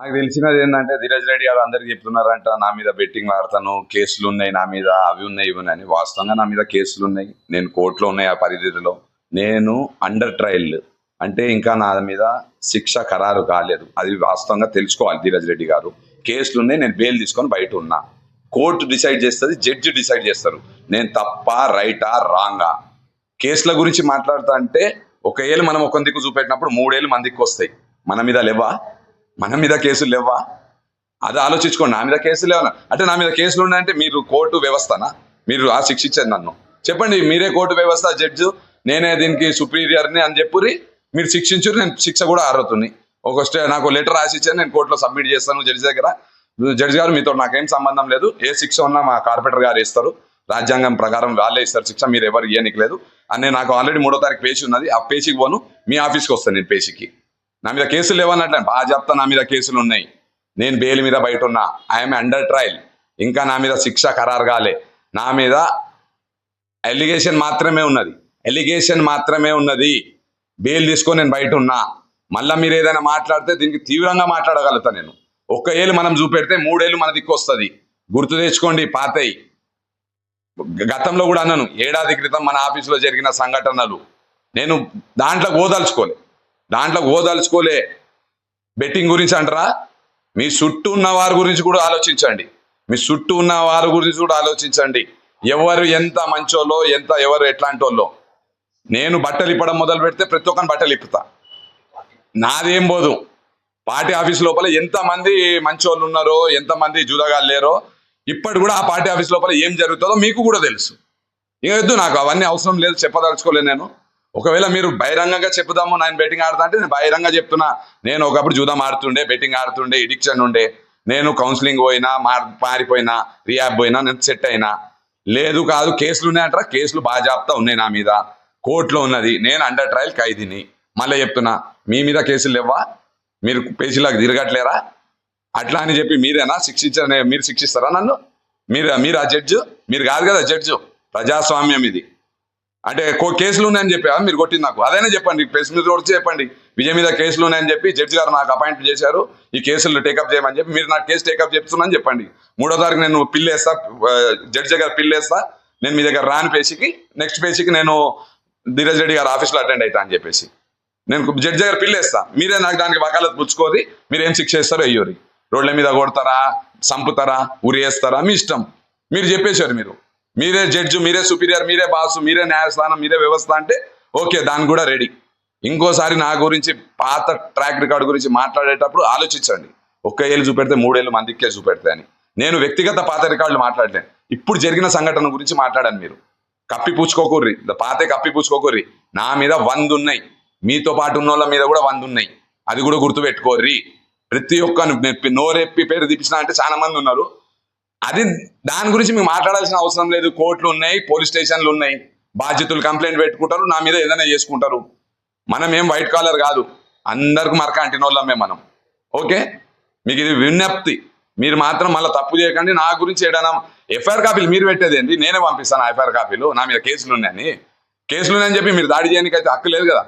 నాకు తెలిసినది ఏంటంటే ధీరజ్ రెడ్డి గారు అందరికి చెప్తున్నారంట నా మీద బెట్టింగ్ ఆడతాను, కేసులు ఉన్నాయి నా మీద, అవి ఉన్నాయి ఇవి ఉన్నాయి. వాస్తవంగా నా మీద కేసులు ఉన్నాయి, నేను కోర్టులో ఉన్నాయి. ఆ పరిధిలో నేను అండర్ ట్రయల్, అంటే ఇంకా నా మీద శిక్ష ఖరారు కాలేదు. అది వాస్తవంగా తెలుసుకోవాలి ధీరజ్ రెడ్డి గారు. కేసులు ఉన్నాయి, నేను బెయిల్ తీసుకొని బయట ఉన్నా. కోర్టు డిసైడ్ చేస్తుంది, జడ్జి డిసైడ్ చేస్తారు నేను తప్ప రైటా రాంగా. కేసుల గురించి మాట్లాడుతా అంటే ఒక ఏళ్ళు మనం ఒక దిక్కు చూపెట్టినప్పుడు 3 ఏళ్ళు మన దిక్కు వస్తాయి. మన మీద లేవా? మన మీద కేసులు లేవా? అది ఆలోచించుకోండి. నా మీద కేసులు లేవనా అంటే నా మీద కేసులు ఉన్నాయంటే మీరు కోర్టు వ్యవస్థనా? మీరు ఆ శిక్షించండి నన్ను, చెప్పండి. మీరే కోర్టు వ్యవస్థ, జడ్జి, నేనే దీనికి సుపీరియర్ని అని చెప్పురి, మీరు శిక్షించురు, నేను శిక్ష కూడా ఆరుతుంది. నాకు లెటర్ రాసిచ్చాను, నేను కోర్టులో సబ్మిట్ చేస్తాను జడ్జి దగ్గర. జడ్జి గారు మీతో నాకేం సంబంధం లేదు, ఏ శిక్ష ఉన్నా మా కార్పొరేటర్ గారు ఇస్తారు, రాజ్యాంగం ప్రకారం వాళ్ళే ఇస్తారు శిక్ష, మీరు ఎవరు ఇవ్వనికి లేదు అని. నాకు ఆల్రెడీ 3వ తారీఖు పేషి ఉన్నది, ఆ పేషికి పోను, మీ ఆఫీస్కి వస్తాను నేను పేషికి. నా మీద కేసులు లేవన్నట్లే బాగా చెప్తా. నా మీద కేసులు ఉన్నాయి, నేను బెయిల్ మీద బయట ఉన్నా, ఐఎమ్ అండర్ ట్రయల్, ఇంకా నా మీద శిక్ష ఖరారు కాలే. నా మీద ఎలిగేషన్ మాత్రమే ఉన్నది, బెయిల్ తీసుకొని నేను బయట ఉన్నా. మళ్ళీ మీరు ఏదైనా మాట్లాడితే దీనికి తీవ్రంగా మాట్లాడగలుగుతా నేను. 1 ఏళ్ళు మనం చూపెడితే 3 ఏళ్ళు మన దిక్కు వస్తుంది. గుర్తు తెచ్చుకోండి పాతయి. గతంలో కూడా అన్నాను, ఏడాది క్రితం మన ఆఫీసులో జరిగిన సంఘటనలు నేను దాంట్లో ఓదలుచుకోలే. బెట్టింగ్ గురించి అంటారా? మీ చుట్టూ ఉన్న వారి గురించి కూడా ఆలోచించండి. ఎవరు ఎంత మంచోళ్ళో, ఎవరు ఎట్లాంటి వాళ్ళో. నేను బట్టలు ఇప్పడం మొదలు పెడితే ప్రతి ఒక్కరిని బట్టలు ఇప్పుతా, నాదేం పోదు. పార్టీ ఆఫీస్ లోపల ఎంతమంది మంచోళ్ళు ఉన్నారో, ఎంతమంది జూదగాళ్ళు లేరో, ఇప్పటి కూడా ఆ పార్టీ ఆఫీస్ లోపల ఏం జరుగుతుందో మీకు కూడా తెలుసు. ఇంకద్దు, నాకు అవన్నీ అవసరం లేదు, చెప్పదలుచుకోలేదు నేను. ఒకవేళ మీరు బహిరంగంగా చెప్పుదాము నేను బెట్టింగ్ ఆడుతా అంటే నేను బహిరంగంగా చెప్తున్నా. నేను ఒకప్పుడు జూదం ఆడుతుండే, బెట్టింగ్ ఆడుతుండే, ఎడిక్షన్ ఉండే. నేను కౌన్సిలింగ్ పోయినా, మారిపోయినా, రియాబ్ పోయినా, నేను సెట్ అయినా. లేదు కాదు కేసులు ఉన్నాయంటారా? కేసులు బాజాప్తా ఉన్నాయి నా మీద, కోర్టులో ఉన్నది, నేను అండర్ ట్రయల్ ఖైదీని. మళ్ళీ చెప్తున్నా, మీ మీద కేసులు లేవా? మీరు పేజీలకు తిరగట్లేరా? అట్లా అని చెప్పి మీరేనా మీరు శిక్షిస్తారా నన్ను? మీరు ఆ జడ్జి? మీరు కాదు కదా జడ్జి, ప్రజాస్వామ్యం ఇది. అంటే కేసులు ఉన్నాయని చెప్పా మీరు కొట్టింది నాకు, అదైనా చెప్పండి, ప్రెస్ మీద వచ్చి చెప్పండి. విజయ్ మీద కేసులు ఉన్నాయని చెప్పి జడ్జి గారు నాకు అపాయింట్ చేశారు, ఈ కేసులు టేకప్ చేయమని చెప్పి. మీరు నాకు కేసు టేకప్ చెప్తున్నాను చెప్పండి. 3వ తారీఖు నేను పిల్లేస్తా, జడ్జి గారు పిల్లేస్తా, నేను మీ దగ్గర రాని పేషికి, నెక్స్ట్ పేషికి నేను ధీరజ్ రెడ్డి గారు ఆఫీస్లో అటెండ్ అవుతా అని చెప్పేసి నేను జడ్జి గారు పిల్లేస్తా. మీరే నాకు దానికి వకాలత్ పుచ్చుకోరి, మీరేం శిక్ష చేస్తారో అయ్యోరి. రోడ్ల మీద కొడతారా, చంపుతారా, ఉరియేస్తారా, మీ ఇష్టం. మీరు చెప్పేశారు, మీరే జడ్జి, మీరే సుపీరియర్, మీరే బాసు, మీరే న్యాయస్థానం, మీరే వ్యవస్థ అంటే ఓకే, దానికి కూడా రెడీ. ఇంకోసారి నా గురించి పాత ట్రాక్ రికార్డు గురించి మాట్లాడేటప్పుడు ఆలోచించండి. 1 ఏళ్ళు చూపెడితే 3 ఏళ్ళు మందికే చూపెడితే అని. నేను వ్యక్తిగత పాత రికార్డులు మాట్లాడలేను, ఇప్పుడు జరిగిన సంఘటన గురించి మాట్లాడాను. మీరు కప్పిపుచ్చుకోకూర్రి, పాతే కప్పిపుచ్చుకోకూర్రి. నా మీద 100 ఉన్నాయి, మీతో పాటు ఉన్న వాళ్ళ మీద కూడా 100 ఉన్నాయి, అది కూడా గుర్తుపెట్టుకోర్రి. ప్రతి ఒక్క నోరెప్పి పేరు తీపించిన అంటే చాలా మంది ఉన్నారు. అది దాని గురించి మీకు మాట్లాడాల్సిన అవసరం లేదు. కోర్టులు ఉన్నాయి, పోలీస్ స్టేషన్లు ఉన్నాయి, బాధ్యతలు కంప్లైంట్ పెట్టుకుంటారు, నా మీద ఏదైనా చేసుకుంటారు. మనం ఏం వైట్ కాలర్ కాదు, అందరికి మరక అంటినోళ్ళమే మనం. ఓకే, మీకు ఇది విజ్ఞప్తి. మీరు మాత్రం మళ్ళీ తప్పు చేయకండి. నా గురించి ఏదైనా ఎఫ్ఐఆర్ కాపీలు మీరు పెట్టేది ఏంటి? నేనే పంపిస్తాను ఎఫ్ఐఆర్ కాపీలు, నా మీద కేసులు ఉన్నాయని చెప్పి మీరు దాడి చేయడానికి అయితే హక్కు లేదు కదా.